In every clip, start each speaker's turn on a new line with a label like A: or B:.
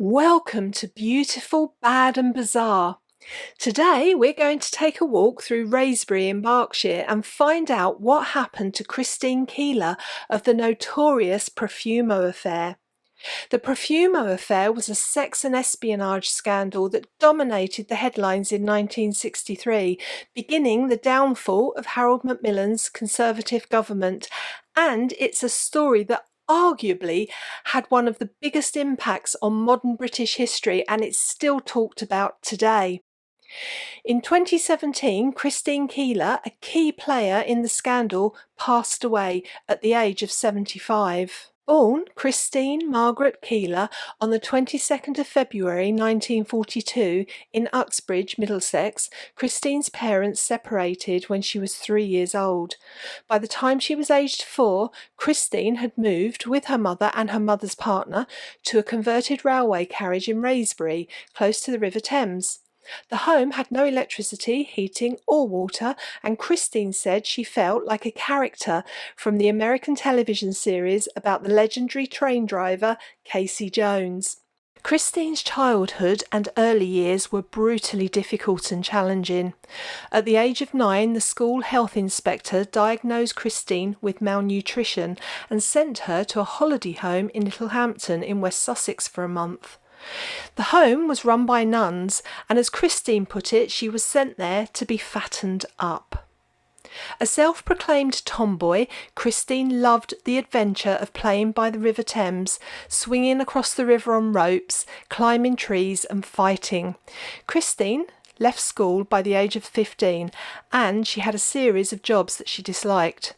A: Welcome to Beautiful, Bad and Bizarre. Today we're going to take a walk through Wraysbury in Berkshire and find out what happened to Christine Keeler of the notorious Profumo Affair. The Profumo Affair was a sex and espionage scandal that dominated the headlines in 1963, beginning the downfall of Harold Macmillan's Conservative government, and it's a story that arguably had one of the biggest impacts on modern British history, and it's still talked about today. In 2017, Christine Keeler, a key player in the scandal, passed away at the age of 75. Born Christine Margaret Keeler on the 22nd of February 1942 in Uxbridge, Middlesex, Christine's parents separated when she was 3 years old. By the time she was aged 4, Christine had moved with her mother and her mother's partner to a converted railway carriage in Wraysbury, close to the River Thames. The home had no electricity, heating or water, and Christine said she felt like a character from the American television series about the legendary train driver Casey Jones. Christine's childhood and early years were brutally difficult and challenging. At the age of 9, the school health inspector diagnosed Christine with malnutrition and sent her to a holiday home in Littlehampton in West Sussex for a month. The home was run by nuns, and as Christine put it, she was sent there to be fattened up. A self-proclaimed tomboy, Christine loved the adventure of playing by the River Thames, swinging across the river on ropes, climbing trees and fighting. Christine left school by the age of 15, and she had a series of jobs that she disliked.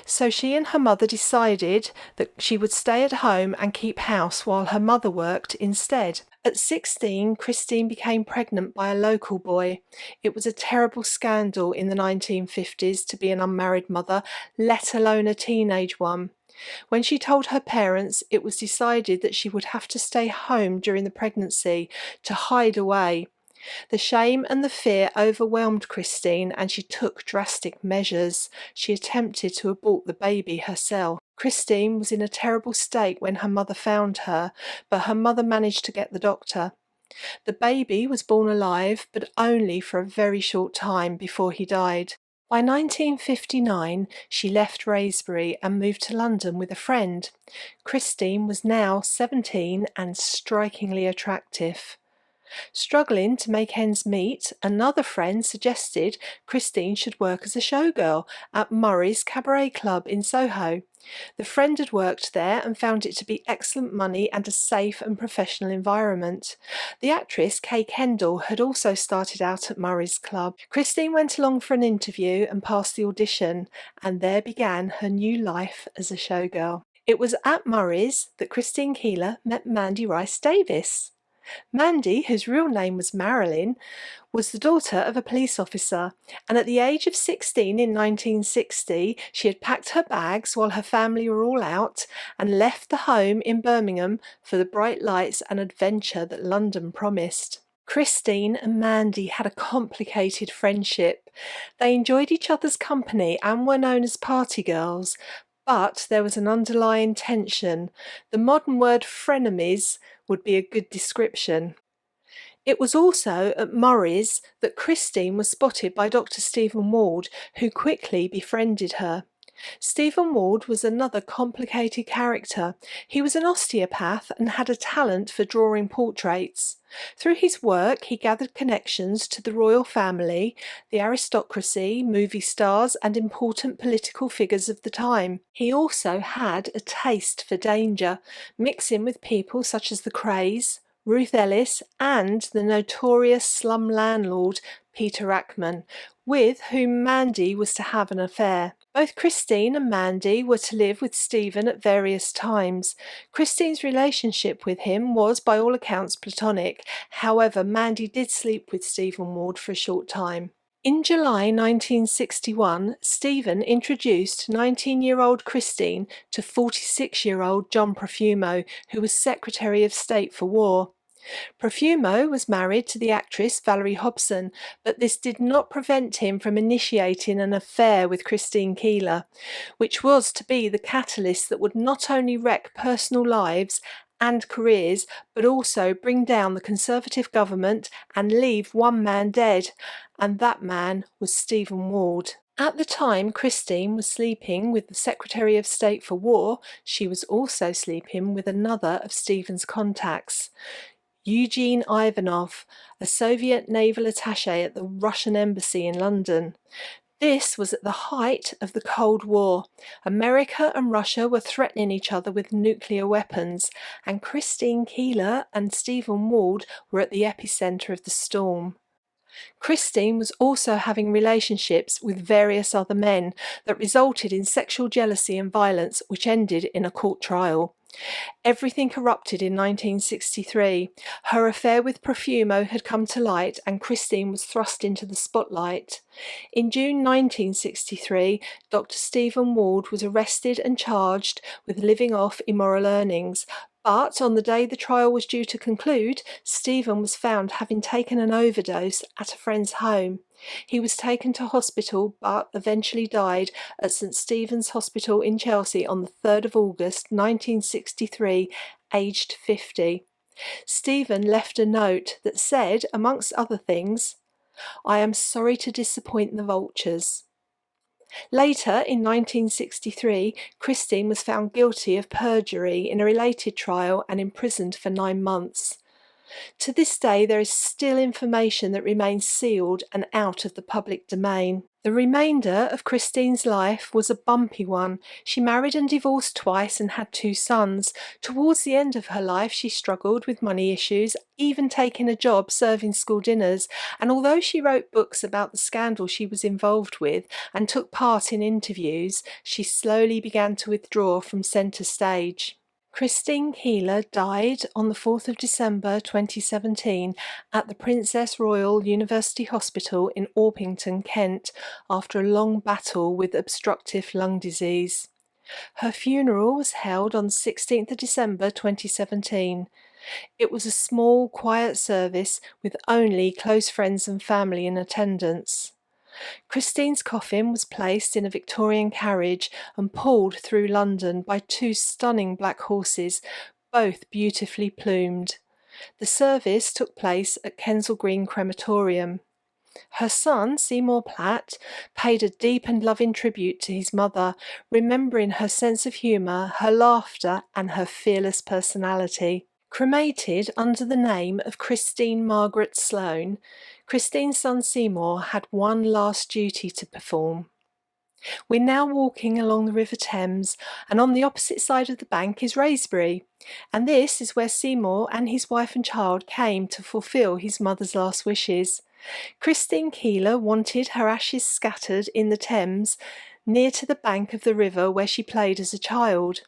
A: So she and her mother decided that she would stay at home and keep house while her mother worked instead. At 16, Christine became pregnant by a local boy. It was a terrible scandal in the 1950s to be an unmarried mother, let alone a teenage one. When she told her parents, it was decided that she would have to stay home during the pregnancy to hide away. The shame and the fear overwhelmed Christine, and she took drastic measures. She attempted to abort the baby herself. Christine was in a terrible state when her mother found her, but her mother managed to get the doctor. The baby was born alive, but only for a very short time before he died. By 1959, she left Wraysbury and moved to London with a friend. Christine was now 17 and strikingly attractive. Struggling to make ends meet, another friend suggested Christine should work as a showgirl at Murray's Cabaret Club in Soho. The friend had worked there and found it to be excellent money and a safe and professional environment. The actress Kay Kendall had also started out at Murray's Club. Christine went along for an interview and passed the audition, and there began her new life as a showgirl. It was at Murray's that Christine Keeler met Mandy Rice-Davies. Mandy, whose real name was Marilyn, was the daughter of a police officer, and at the age of 16 in 1960, she had packed her bags while her family were all out and left the home in Birmingham for the bright lights and adventure that London promised. Christine and Mandy had a complicated friendship. They enjoyed each other's company and were known as party girls, but there was an underlying tension. The modern word frenemies would be a good description. It was also at Murray's that Christine was spotted by Dr. Stephen Ward, who quickly befriended her. Stephen Ward was another complicated character. He was an osteopath and had a talent for drawing portraits. Through his work, he gathered connections to the royal family, the aristocracy, movie stars, and important political figures of the time. He also had a taste for danger, mixing with people such as the Crays, Ruth Ellis, and the notorious slum landlord Peter Ackman, with whom Mandy was to have an affair. Both Christine and Mandy were to live with Stephen at various times. Christine's relationship with him was, by all accounts, platonic. However, Mandy did sleep with Stephen Ward for a short time. In July 1961, Stephen introduced 19-year-old Christine to 46-year-old John Profumo, who was Secretary of State for War. Profumo was married to the actress Valerie Hobson, but this did not prevent him from initiating an affair with Christine Keeler, which was to be the catalyst that would not only wreck personal lives and careers, but also bring down the Conservative government and leave one man dead, and that man was Stephen Ward. At the time Christine was sleeping with the Secretary of State for War, she was also sleeping with another of Stephen's contacts, Eugene Ivanov, a Soviet naval attaché at the Russian embassy in London. This was at the height of the Cold War. America and Russia were threatening each other with nuclear weapons, and Christine Keeler and Stephen Ward were at the epicentre of the storm. Christine was also having relationships with various other men that resulted in sexual jealousy and violence, which ended in a court trial. Everything erupted in 1963. Her affair with Profumo had come to light and Christine was thrust into the spotlight. In June 1963, Dr. Stephen Ward was arrested and charged with living off immoral earnings. But on the day the trial was due to conclude, Stephen was found having taken an overdose at a friend's home. He was taken to hospital but eventually died at St Stephen's Hospital in Chelsea on the 3rd of August 1963, aged 50. Stephen left a note that said, amongst other things, "I am sorry to disappoint the vultures." Later, in 1963, Christine was found guilty of perjury in a related trial and imprisoned for 9 months. To this day, there is still information that remains sealed and out of the public domain. The remainder of Christine's life was a bumpy one. She married and divorced twice and had 2 sons. Towards the end of her life, she struggled with money issues, even taking a job serving school dinners. And although she wrote books about the scandal she was involved with and took part in interviews, she slowly began to withdraw from centre stage. Christine Keeler died on the 4th of December 2017 at the Princess Royal University Hospital in Orpington, Kent, after a long battle with obstructive lung disease. Her funeral was held on 16th of December 2017. It was a small, quiet service with only close friends and family in attendance. Christine's coffin was placed in a Victorian carriage and pulled through London by 2 stunning black horses, both beautifully plumed. The service took place at Kensal Green Crematorium. Her son, Seymour Platt, paid a deep and loving tribute to his mother, remembering her sense of humour, her laughter and her fearless personality. Cremated under the name of Christine Margaret Sloane, Christine's son Seymour had one last duty to perform. We're now walking along the River Thames, and on the opposite side of the bank is Wraysbury, and this is where Seymour and his wife and child came to fulfil his mother's last wishes. Christine Keeler wanted her ashes scattered in the Thames, near to the bank of the river where she played as a child.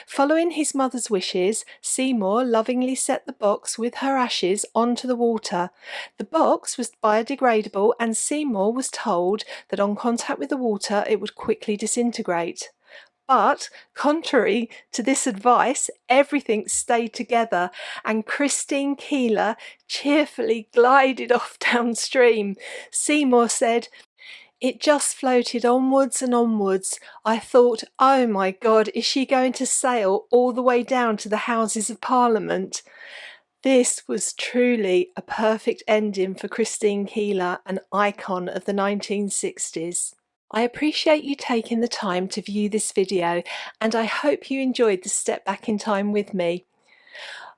A: Following his mother's wishes, Seymour lovingly set the box with her ashes onto the water. The box was biodegradable and Seymour was told that on contact with the water it would quickly disintegrate. But, contrary to this advice, everything stayed together and Christine Keeler cheerfully glided off downstream. Seymour said, "It just floated onwards and onwards. I thought, oh my God, is she going to sail all the way down to the Houses of Parliament?" This was truly a perfect ending for Christine Keeler, an icon of the 1960s. I appreciate you taking the time to view this video, and I hope you enjoyed the step back in time with me.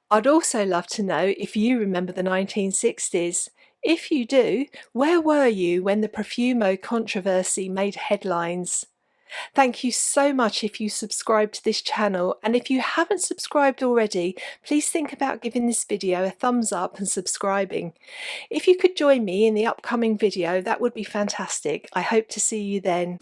A: I'd also love to know if you remember the 1960s. If you do, where were you when the Profumo controversy made headlines? Thank you so much if you subscribe to this channel, and if you haven't subscribed already, please think about giving this video a thumbs up and subscribing. If you could join me in the upcoming video, that would be fantastic. I hope to see you then.